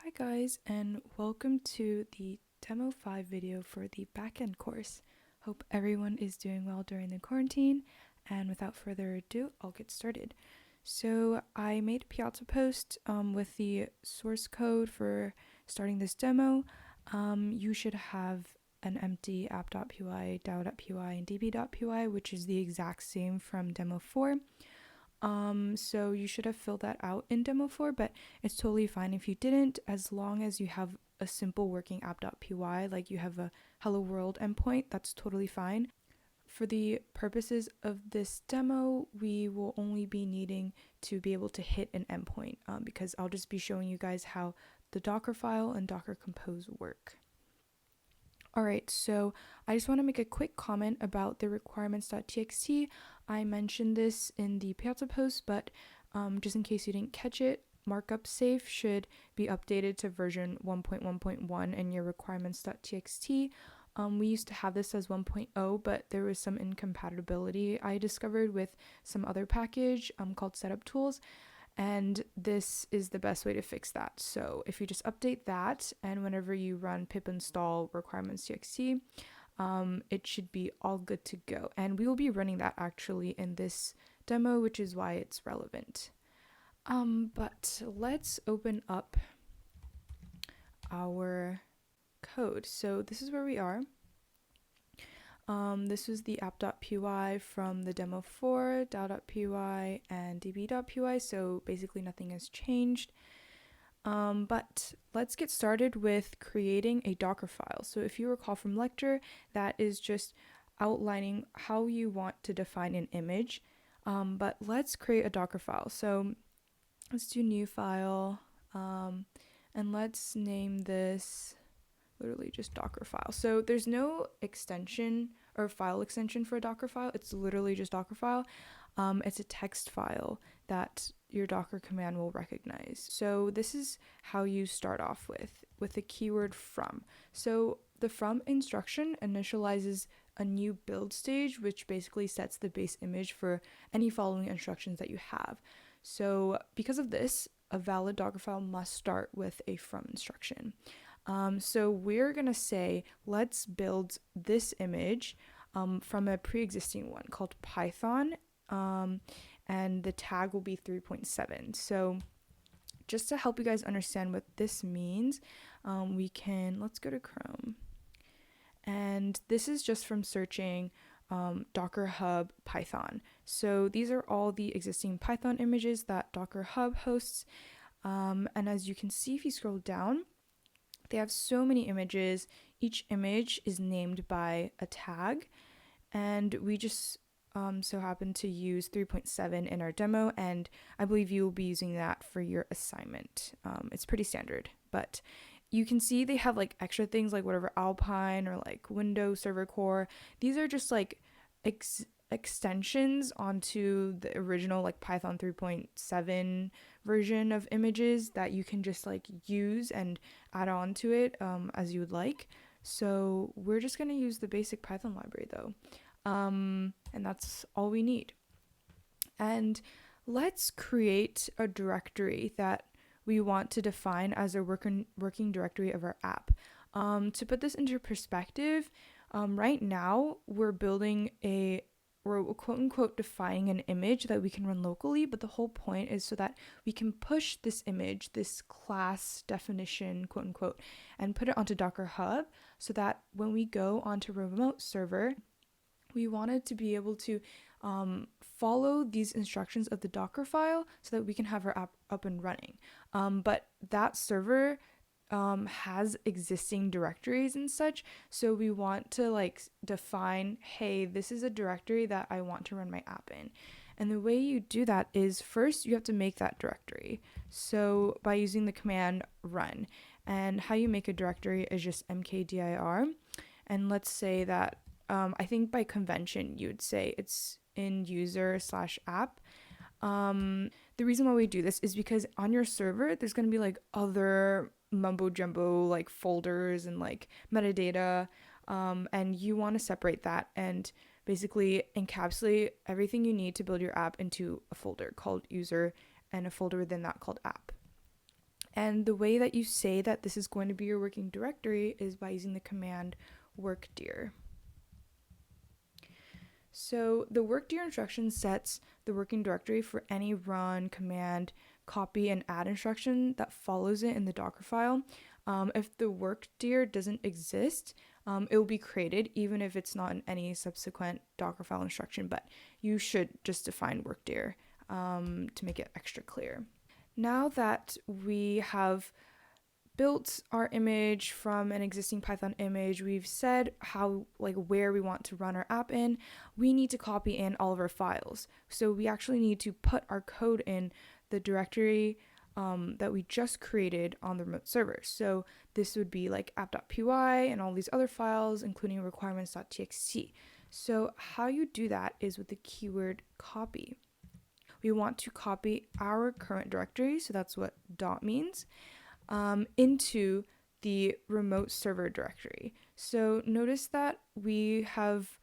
Hi guys, and welcome to the Demo 5 video for the Backend course. Hope everyone is doing well during the quarantine, and without further ado, I'll get started. So I made a Piazza post with the source code for starting this demo. You should have an empty app.py, DAO.py, and db.py, which is the exact same from demo 4. So you should have filled that out in demo 4, but it's totally fine if you didn't, as long as you have a simple working app.py, like you have a hello world endpoint, that's totally fine. For the purposes of this demo, we will only be needing to be able to hit an endpoint because I'll just be showing you guys how the dockerfile and DarkerCompose work. Alright, so I just want to make a quick comment about the requirements.txt. I mentioned this in the Piazza post, but just in case you didn't catch it, markup safe should be updated to version 1.1.1 in your requirements.txt. We used to have this as 1.0, but there was some incompatibility I discovered with some other package called setup tools. And this is the best way to fix that. So if you just update that, and whenever you run pip install requirements.txt, it should be all good to go. And we will be running that actually in this demo, which is why it's relevant. But let's open up our code. So this is where we are. This was the app.py from the demo 4, DAO.py, and db.py, so basically nothing has changed. But let's get started with creating a Docker file. So if you recall from lecture, that is just outlining how you want to define an image. But let's create a Docker file. So let's do new file, and let's name this literally just Docker file. So there's no extension or file extension for a Docker file. It's literally just Docker file. It's a text file that your Docker command will recognize. So this is how you start off with the keyword from. So the from instruction initializes a new build stage, which basically sets the base image for any following instructions that you have. So because of this, a valid Docker file must start with a from instruction. So we're going to say, let's build this image from a pre-existing one called Python, and the tag will be 3.7. So just to help you guys understand what this means, let's go to Chrome. And this is just from searching dockerhub Python. So these are all the existing Python images that dockerhub hosts. And as you can see, if you scroll down, they have so many images. Each image is named by a tag, and we just so happen to use 3.7 in our demo, and I believe you will be using that for your assignment. It's pretty standard, but you can see they have like extra things like whatever Alpine or like Windows Server Core. These are just like extensions onto the original like Python 3.7 version of images that you can just like use and add on to it as you would like. So we're just going to use the basic Python library though, and that's all we need. And let's create a directory that we want to define as a working directory of our app. To put this into perspective, right now we're quote unquote defining an image that we can run locally, but the whole point is so that we can push this image, this class definition, quote unquote, and put it onto Docker Hub so that when we go onto a remote server, we wanted to be able to follow these instructions of the Docker file so that we can have our app up and running. But that server has existing directories and such, so we want to like define, hey, this is a directory that I want to run my app in. And the way you do that is first you have to make that directory, so by using the command run. And how you make a directory is just mkdir, and let's say that I think by convention you'd say it's in user/app. The reason why we do this is because on your server there's going to be like other mumbo jumbo like folders and like metadata, and you want to separate that and basically encapsulate everything you need to build your app into a folder called user and a folder within that called app. And the way that you say that this is going to be your working directory is by using the command workdear. So the workdear instruction sets the working directory for any run, command, copy, and add instruction that follows it in the Dockerfile. If the workdear doesn't exist, it will be created even if it's not in any subsequent Dockerfile instruction, but you should just define workdear to make it extra clear. Now that we have built our image from an existing Python image, we've said where we want to run our app in, we need to copy in all of our files. So we actually need to put our code in the directory that we just created on the remote server. So this would be like app.py and all these other files, including requirements.txt. So how you do that is with the keyword copy. We want to copy our current directory, so that's what dot means, into the remote server directory. So notice that we have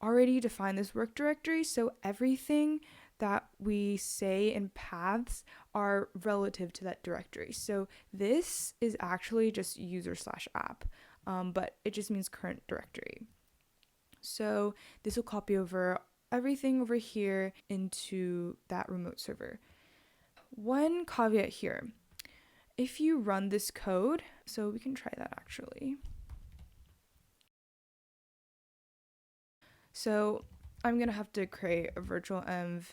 already defined this work directory, so everything that we say in paths are relative to that directory. So this is actually just user/app, but it just means current directory. So this will copy over everything over here into that remote server. One caveat here. If you run this code, so we can try that actually. So I'm gonna have to create a virtual env.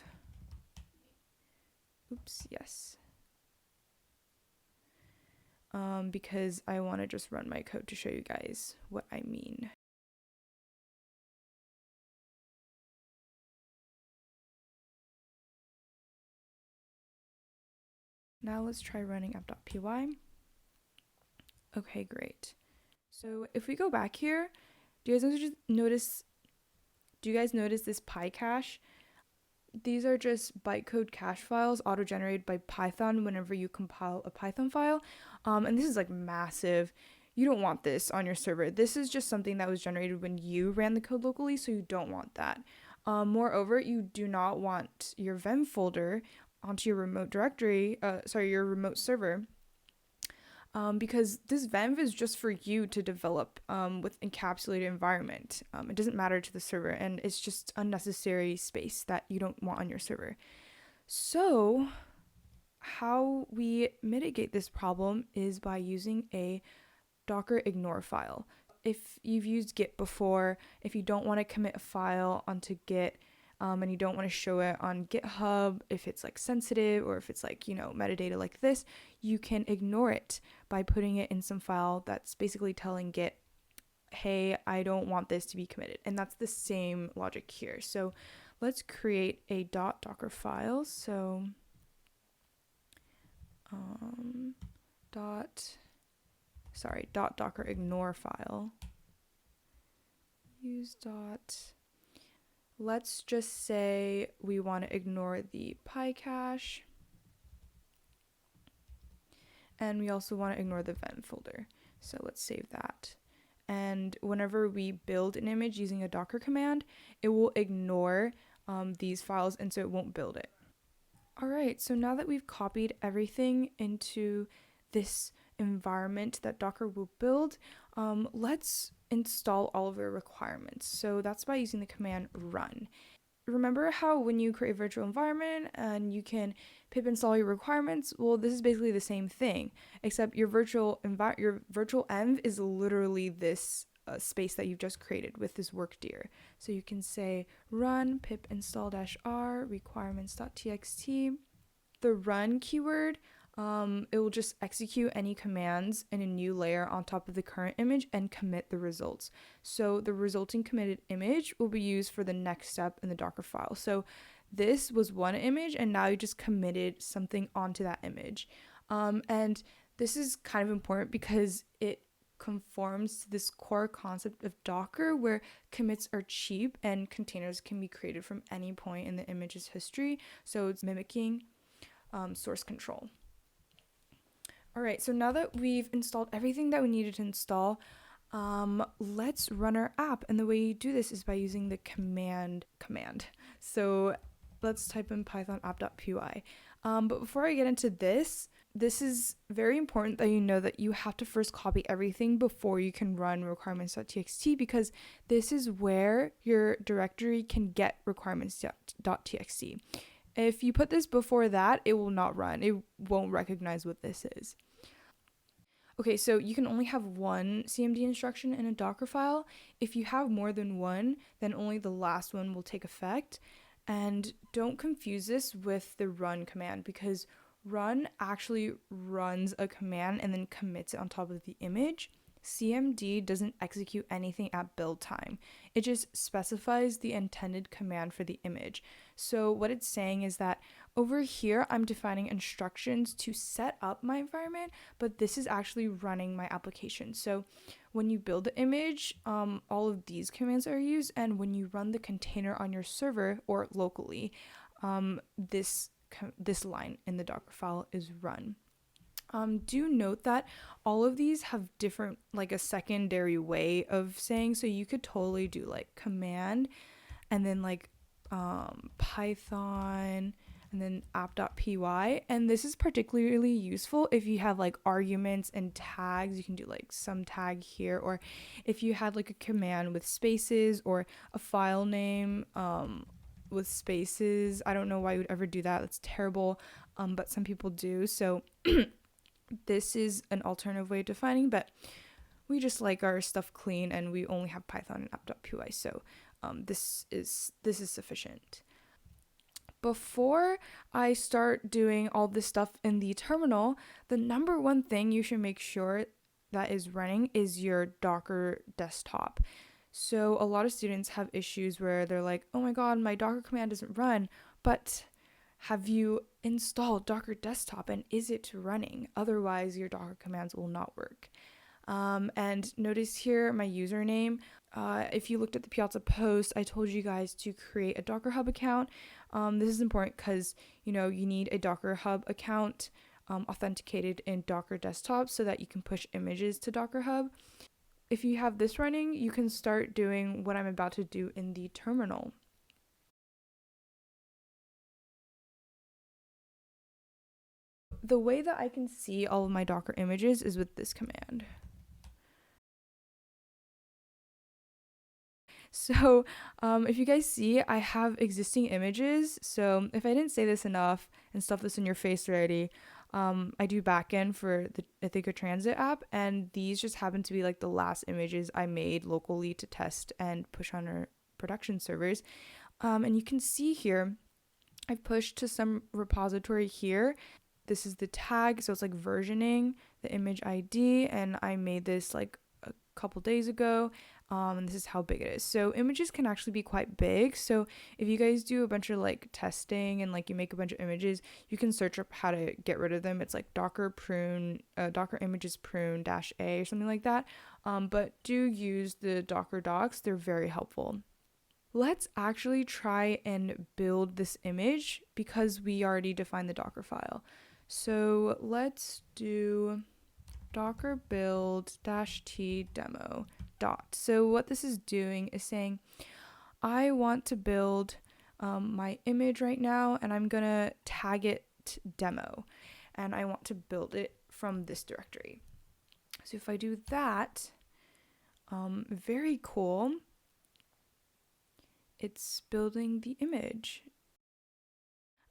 Oops, yes. Because I want to just run my code to show you guys what I mean. Now let's try running app.py. Okay, great. So if we go back here, do you guys notice this PyCache? These are just bytecode cache files auto-generated by Python whenever you compile a Python file. And this is like massive. You don't want this on your server. This is just something that was generated when you ran the code locally, so you don't want that. Moreover, you do not want your Vim folder onto your remote directory, your remote server, because this Venv is just for you to develop with encapsulated environment. It doesn't matter to the server, and it's just unnecessary space that you don't want on your server. So how we mitigate this problem is by using a Docker ignore file. If you've used Git before, if you don't want to commit a file onto Git, and you don't want to show it on GitHub, if it's like sensitive or if it's like, metadata like this, you can ignore it by putting it in some file that's basically telling Git, hey, I don't want this to be committed. And that's the same logic here. So let's create a .docker file. So .docker ignore file. Use Let's just say we want to ignore the PyCache. And we also want to ignore the Vim folder. So let's save that. And whenever we build an image using a Docker command, it will ignore these files, and so it won't build it. All right, so now that we've copied everything into this environment that Docker will build, let's install all of our requirements. So that's by using the command run. Remember how when you create a virtual environment and you can pip install your requirements? Well, this is basically the same thing, except your virtual env is literally this space that you've just created with this workdear. So you can say run pip install -r requirements.txt. The run keyword, it will just execute any commands in a new layer on top of the current image and commit the results. So the resulting committed image will be used for the next step in the Docker file. So this was one image, and now you just committed something onto that image. And this is kind of important because it conforms to this core concept of Docker where commits are cheap and containers can be created from any point in the image's history. So it's mimicking source control. All right, so now that we've installed everything that we needed to install, let's run our app. And the way you do this is by using the command. So let's type in python app.py. But before I get into this, this is very important that you know that you have to first copy everything before you can run requirements.txt, because this is where your directory can get requirements.txt. If you put this before that, it will not run. It won't recognize what this is. Okay, so you can only have one CMD instruction in a Docker file. If you have more than one, then only the last one will take effect. And don't confuse this with the run command, because run actually runs a command and then commits it on top of the image. CMD doesn't execute anything at build time. It just specifies the intended command for the image. So what it's saying is that over here, I'm defining instructions to set up my environment, but this is actually running my application. So when you build the image, all of these commands are used, and when you run the container on your server or locally, this line in the Docker file is run. Do note that all of these have different, like a secondary way of saying, so you could totally do like command and then like Python and then app.py, and this is particularly useful if you have like arguments and tags. You can do like some tag here, or if you had like a command with spaces or a file name with spaces. I don't know why you would ever do that. That's terrible, but some people do. So this is an alternative way of defining, but we just like our stuff clean, and we only have Python and app.py, so this is sufficient. Before I start doing all this stuff in the terminal, the number one thing you should make sure that is running is your Docker desktop. So a lot of students have issues where they're like, oh my god, my Docker command doesn't run, but have you installed Docker desktop and is it running? Otherwise, your Docker commands will not work. And notice here my username. If you looked at the Piazza post, I told you guys to create a DarkerHub account. This is important because you need a DarkerHub account authenticated in Docker Desktop so that you can push images to DarkerHub. If you have this running, you can start doing what I'm about to do in the terminal. The way that I can see all of my Docker images is with this command. So if you guys see, I have existing images. So if I didn't say this enough and stuff this in your face already, I do Backend for the Ithaca Transit app, and these just happen to be like the last images I made locally to test and push on our production servers. And you can see here, I've pushed to some repository here. This is the tag, so it's like versioning the image ID, and I made this like a couple days ago, and this is how big it is. So images can actually be quite big, so if you guys do a bunch of like testing and like you make a bunch of images, you can search up how to get rid of them. It's like docker images prune -a or something like that, but do use the Docker docs. They're very helpful. Let's actually try and build this image because we already defined the Docker file. So let's do docker build -t demo dot. So what this is doing is saying, I want to build my image right now, and I'm gonna tag it demo, and I want to build it from this directory. So if I do that, very cool. It's building the image.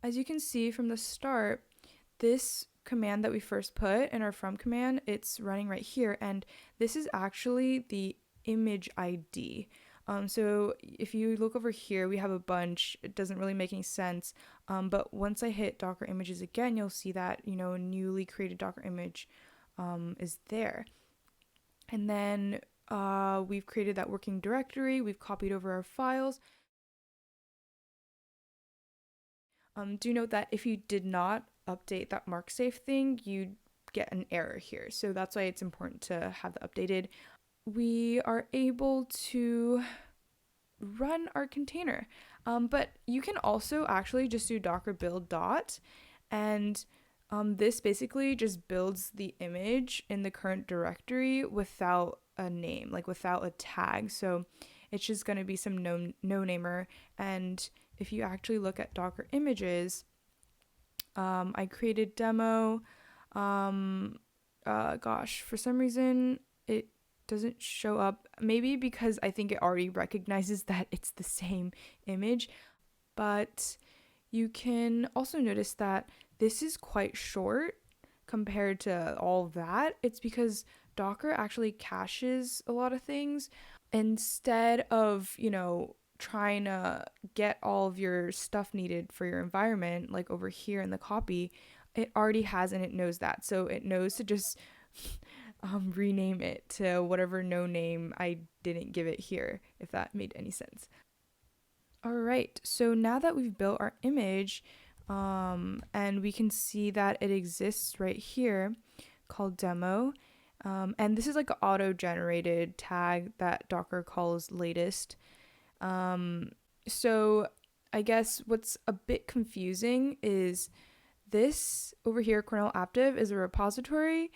As you can see from the start, this command that we first put in our from command, it's running right here, and this is actually the image ID. So if you look over here, we have a bunch. It doesn't really make any sense, but once I hit Docker images again, you'll see that a newly created Docker image is there. And then we've created that working directory. We've copied over our files. Do note that if you did not update that mark safe thing, you'd get an error here. So that's why it's important to have that updated. We are able to run our container, but you can also actually just do docker build dot, and this basically just builds the image in the current directory without a name, like without a tag. So it's just going to be some no-namer. And if you actually look at Docker images, I created demo, Gosh, for some reason it doesn't show up. Maybe because I think it already recognizes that it's the same image. But you can also notice that this is quite short compared to all that. It's because Docker actually caches a lot of things instead of, trying to get all of your stuff needed for your environment, like over here in the copy. It already has, and it knows that. So it knows to just rename it to whatever no name I didn't give it here, if that made any sense. All right, so now that we've built our image, and we can see that it exists right here called demo. And this is like an auto-generated tag that Docker calls latest. So I guess what's a bit confusing is this over here, kernel active, is a repository.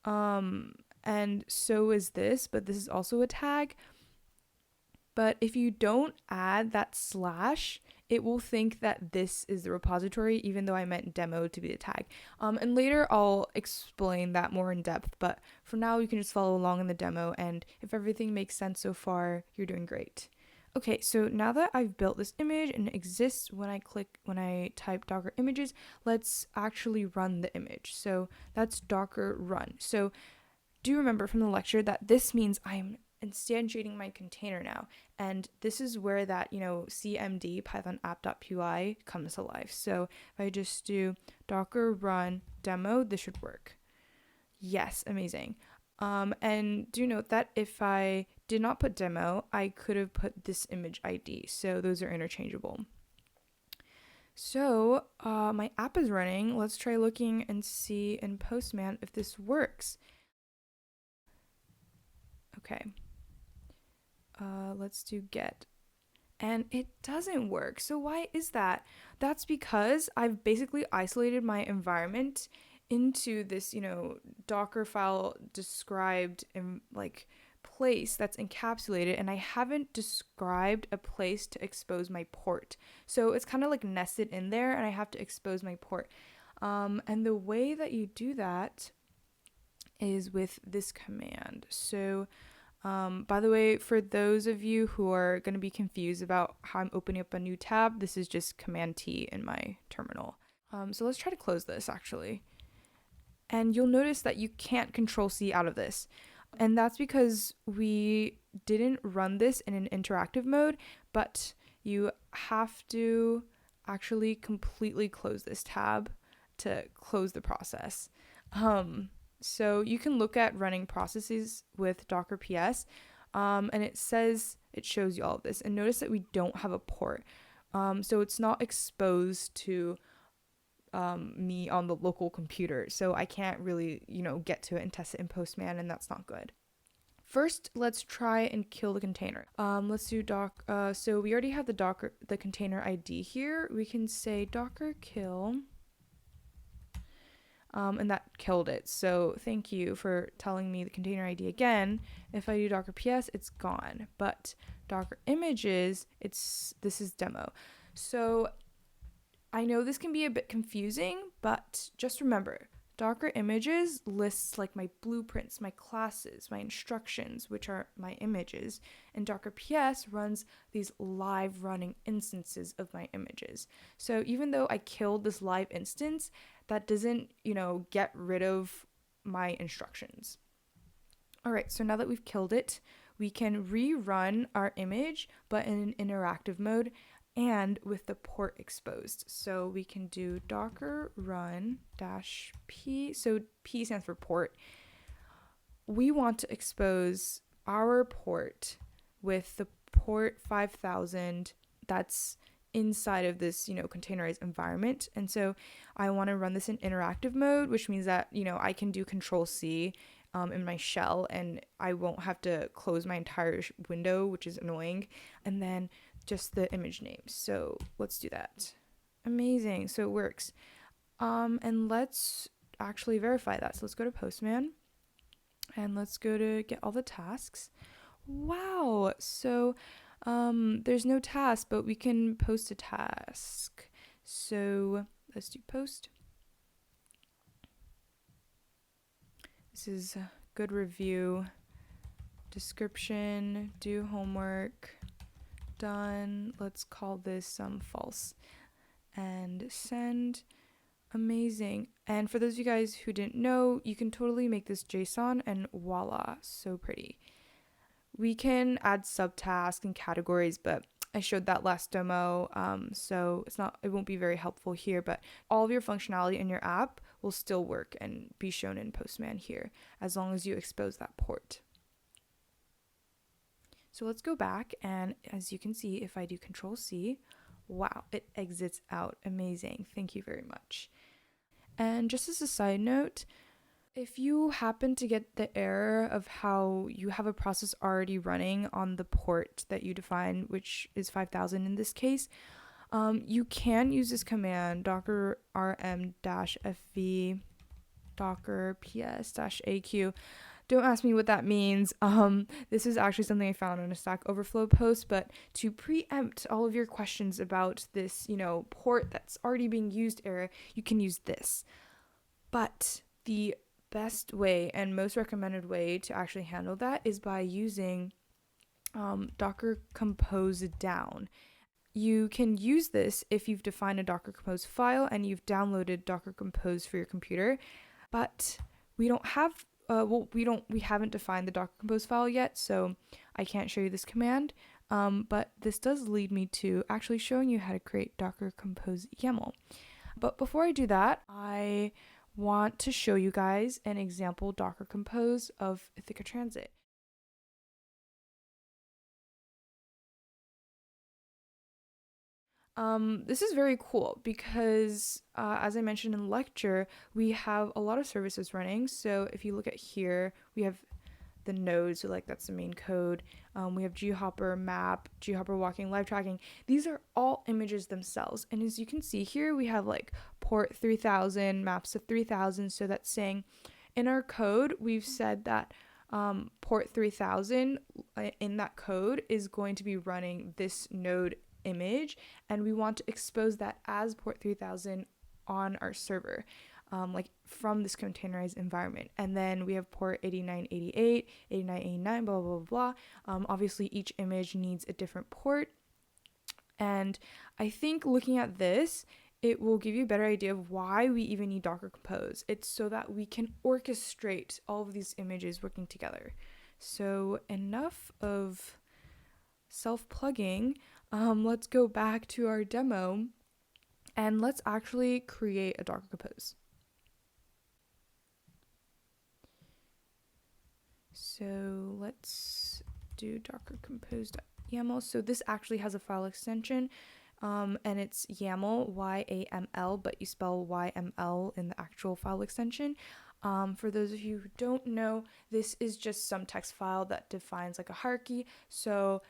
And so is this, but this is also a tag. But if you don't add that slash, it will think that this is the repository, even though I meant demo to be the tag. And later I'll explain that more in depth, but for now you can just follow along in the demo, and if everything makes sense so far, you're doing great. Okay, so now that I've built this image and it exists when I type Docker images, let's actually run the image. So that's Docker run. So do remember from the lecture that this means I'm instantiating my container now, and this is where that cmd python app.py comes alive. So if I just do docker run demo, this should work. Yes, amazing. And do note that if I did not put demo, I could have put this image ID, so those are interchangeable. So my app is running. Let's try looking and see in Postman if this works. Okay. Let's do get. And it doesn't work. So why is that? That's because I've basically isolated my environment into this, Docker file described in place that's encapsulated, and I haven't described a place to expose my port. So it's kind of like nested in there, and I have to expose my port. And the way that you do that is with this command. So by the way, for those of you who are going to be confused about how I'm opening up a new tab, this is just Command T in my terminal. So let's try to close this actually. And you'll notice that you can't Control C out of this. And that's because we didn't run this in an interactive mode, but you have to actually completely close this tab to close the process. So you can look at running processes with Docker PS, and it shows you all of this. And notice that we don't have a port. So it's not exposed to me on the local computer. So I can't really, get to it and test it in Postman, and that's not good. First, let's try and kill the container. Let's do so we already have the container ID here. We can say docker kill. And that killed it. So thank you for telling me the container ID again. If I do docker ps, it's gone. But docker images, this is demo. So I know this can be a bit confusing, but just remember, Docker images lists like my blueprints, my classes, my instructions, which are my images, and Docker PS runs these live running instances of my images. So even though I killed this live instance, that doesn't, get rid of my instructions. All right, so now that we've killed it, we can rerun our image, but in an interactive mode and with the port exposed. So we can do docker run -p. So P stands for port. We want to expose our port with the port 5000 that's inside of this, containerized environment. And so I want to run this in interactive mode, which means that, I can do Control C in my shell, and I won't have to close my entire window, which is annoying. And then just the image name. So let's do that. Amazing. So it works. And let's actually verify that. So let's go to Postman and let's go to get all the tasks. Wow. So there's no task, but we can post a task. So let's do post. this is a good review. Description, do homework, done. Let's call this false and send. Amazing. And for those of you guys who didn't know, you can totally make this JSON and voila, so pretty. We can add subtasks and categories, but I showed that last demo, so it won't be very helpful here, but all of your functionality in your app will still work and be shown in Postman here, as long as you expose that port. So let's go back, and as you can see, if I do Control-C, wow, it exits out. Amazing. Thank you very much. And just as a side note, if you happen to get the error of how you have a process already running on the port that you define, which is 5000 in this case, you can use this command, docker rm-fv docker ps-aq. Don't ask me what that means. This is actually something I found on a Stack Overflow post, but to preempt all of your questions about this, port that's already being used error, you can use this. But the best way and most recommended way to actually handle that is by using DarkerCompose down. You can use this if you've defined a DarkerCompose file and you've downloaded DarkerCompose for your computer, but we don't have we haven't defined the DarkerCompose file yet, so I can't show you this command, but this does lead me to actually showing you how to create DarkerCompose YAML. But before I do that, I want to show you guys an example DarkerCompose of Ithaca Transit. This is very cool because, as I mentioned in the lecture, we have a lot of services running. So if you look at here, we have the nodes, so that's the main code. We have GHopper, map, GHopper walking, live tracking. These are all images themselves. And as you can see here, we have port 3000, maps of 3000. So that's saying in our code, we've said that port 3000 in that code is going to be running this node image, and we want to expose that as port 3000 on our server, from this containerized environment. And then we have port 8988, 8989, blah, blah, blah, blah. Obviously, each image needs a different port. And I think looking at this, it will give you a better idea of why we even need DarkerCompose. It's so that we can orchestrate all of these images working together. So enough of self-plugging. Let's go back to our demo and let's actually create a DarkerCompose. So let's do dockercompose.yaml. So this actually has a file extension, and it's YAML, Y-A-M-L, but you spell Y-M-L in the actual file extension. For those of you who don't know, this is just some text file that defines a hierarchy. So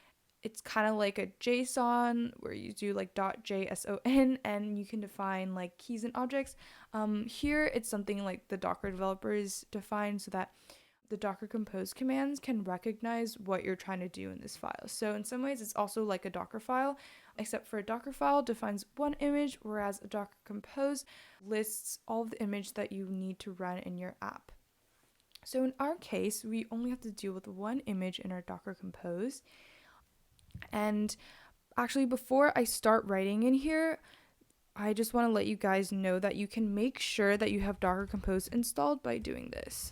it's kind of like a JSON where you do .json and you can define keys and objects. Here it's something like the Docker developers define so that the DarkerCompose commands can recognize what you're trying to do in this file. So in some ways it's also like a Docker file, except for a Docker file defines one image, whereas a DarkerCompose lists all of the image that you need to run in your app. So in our case, we only have to deal with one image in our DarkerCompose. And actually, before I start writing in here, I just want to let you guys know that you can make sure that you have DarkerCompose installed by doing this.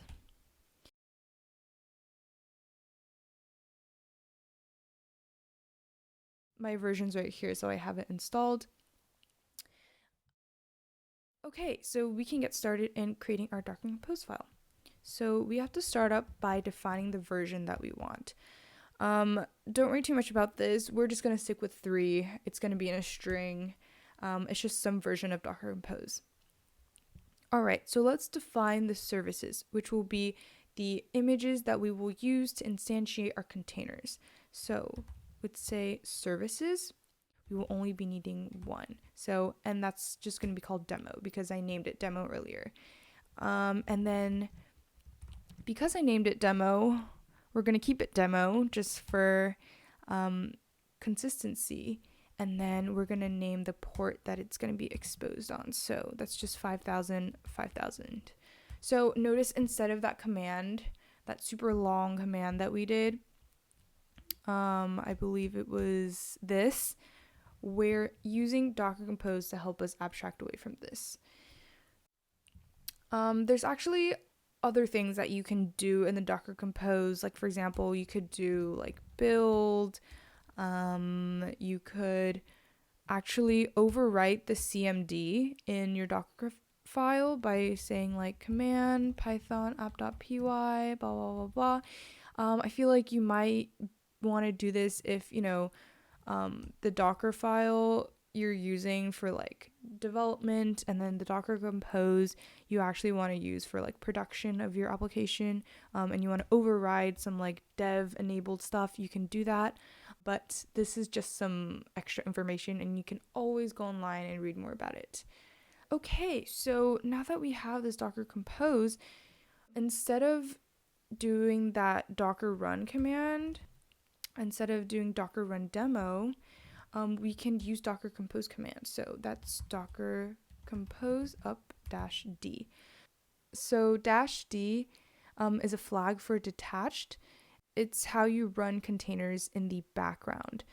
My version's right here, so I have it installed. Okay, so we can get started in creating our DarkerCompose file. So we have to start up by defining the version that we want. Don't worry too much about this. We're just going to stick with 3. It's going to be in a string. It's just some version of DarkerCompose. All right, so let's define the services, which will be the images that we will use to instantiate our containers. So let's say services. We will only be needing 1. So, and that's just going to be called demo because I named it demo earlier. And then because I named it demo, we're going to keep it demo just for consistency. And then we're going to name the port that it's going to be exposed on. So that's just 5000, 5000. So notice instead of that command, that super long command that we did, I believe it was this, we're using DarkerCompose to help us abstract away from this. There's actually other things that you can do in the DarkerCompose. Like, for example, you could do like build. You could actually overwrite the CMD in your Docker file by saying like command python app.py blah blah blah blah. I feel like you might want to do this if the Docker file you're using for like development, and then the Docker Compose you actually want to use for like production of your application, and you want to override some like dev enabled stuff, you can do that. But this is just some extra information, and you can always go online and read more about it. Okay, so now that we have this Docker Compose, instead of doing that Docker run command, instead of doing Docker run demo, we can use Docker Compose command. So that's Docker Compose up -d. So -d is a flag for detached. It's how you run containers in the background.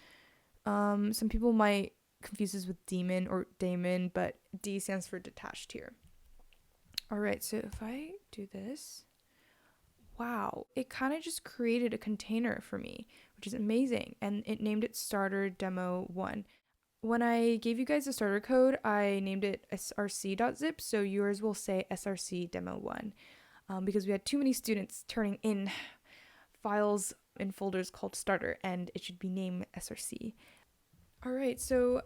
Some people might confuse this with daemon or daemon, but D stands for detached here. All right, so if I do this, wow, it kind of just created a container for me, which is amazing. And it named it starter demo 1. When I gave you guys the starter code, I named it src.zip, so yours will say src demo 1, because we had too many students turning in files in folders called starter, and it should be named src. All right, so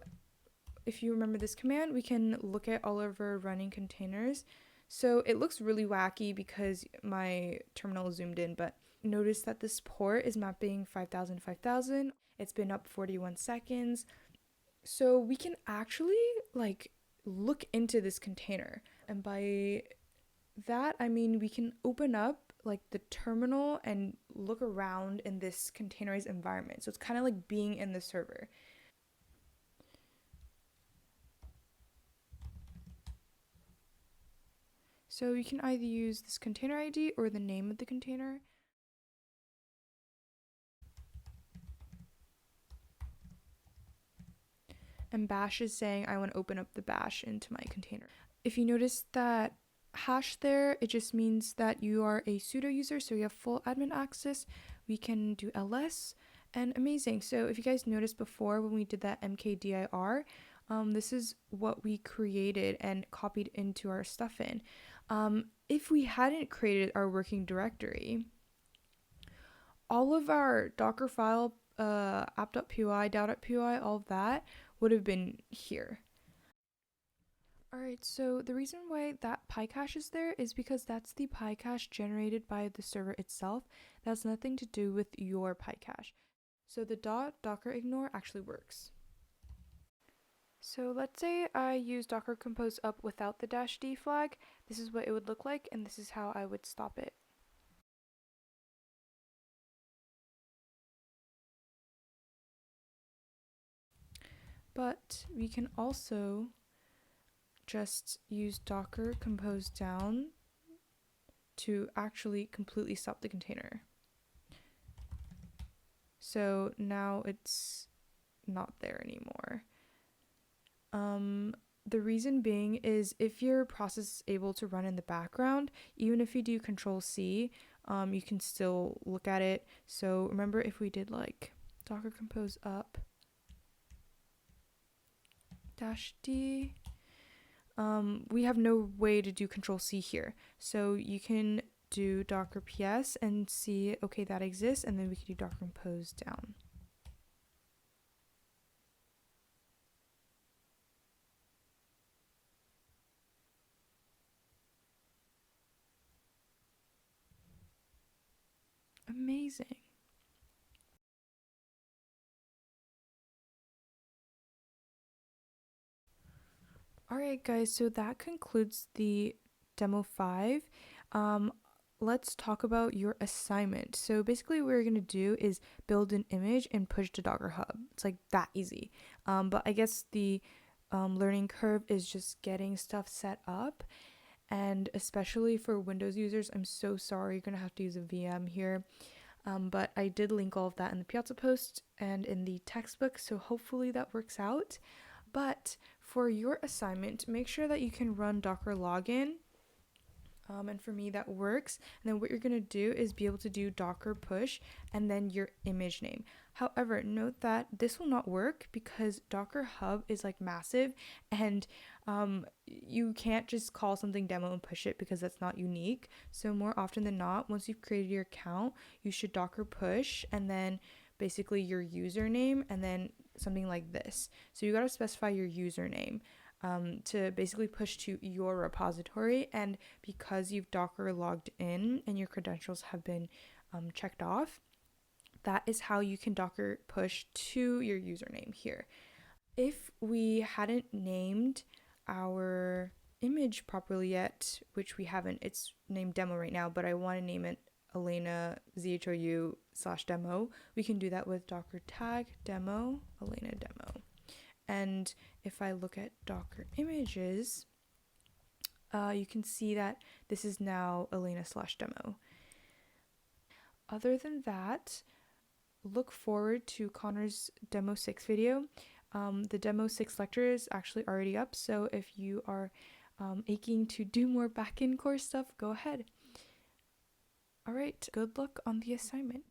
if you remember this command, we can look at all of our running containers. So it looks really wacky because my terminal is zoomed in, but notice that this port is mapping 5000 5000. It's been up 41 seconds. So we can actually like look into this container. And by that, I mean we can open up like the terminal and look around in this containerized environment. So it's kind of like being in the server. So you can either use this container ID or the name of the container. And bash is saying I want to open up the bash into my container. If you notice that hash there, it just means that you are a sudo user, so you have full admin access. We can do ls, and amazing. So if you guys noticed before when we did that mkdir, this is what we created and copied into our stuff in. If we hadn't created our working directory, all of our dockerfile, app.py, dow.py, all of that would have been here. Alright, so the reason why that PyCache is there is because that's the PyCache generated by the server itself. That has nothing to do with your PyCache. So the .docker-ignore actually works. So let's say I use Docker Compose up without the -d flag. This is what it would look like, and this is how I would stop it. But we can also just use Docker Compose down to actually completely stop the container. So now it's not there anymore. The reason being is if your process is able to run in the background, even if you do Control-C, you can still look at it. So remember if we did like Docker Compose up -d, we have no way to do Control-C here. So you can do Docker PS and see, okay, that exists, and then we can do Docker Compose down. Amazing. Alright guys, so that concludes the demo 5. Let's talk about your assignment. So basically what we're going to do is build an image and push to DockerHub. It's like that easy. But I guess the learning curve is just getting stuff set up. And especially for Windows users, I'm so sorry, you're going to have to use a VM here. But I did link all of that in the Piazza post and in the textbook, so hopefully that works out. But for your assignment, make sure that you can run Docker login. And for me, that works. And then what you're going to do is be able to do Docker push and then your image name. However, note that this will not work because Docker Hub is like massive, and you can't just call something demo and push it because that's not unique. So more often than not, once you've created your account, you should Docker push and then basically your username and then something like this. So you got to specify your username to basically push to your repository. And because you've Docker logged in and your credentials have been checked off, that is how you can Docker push to your username here. If we hadn't named our image properly yet, which we haven't, it's named demo right now, but I want to name it Elena ZHOU/demo, we can do that with Docker tag demo, Elena demo. And if I look at Docker images, you can see that this is now Elena/demo. Other than that, look forward to Connor's Demo 6 video. The Demo 6 lecture is actually already up, so if you are aching to do more backend course stuff, go ahead. All right, good luck on the assignment.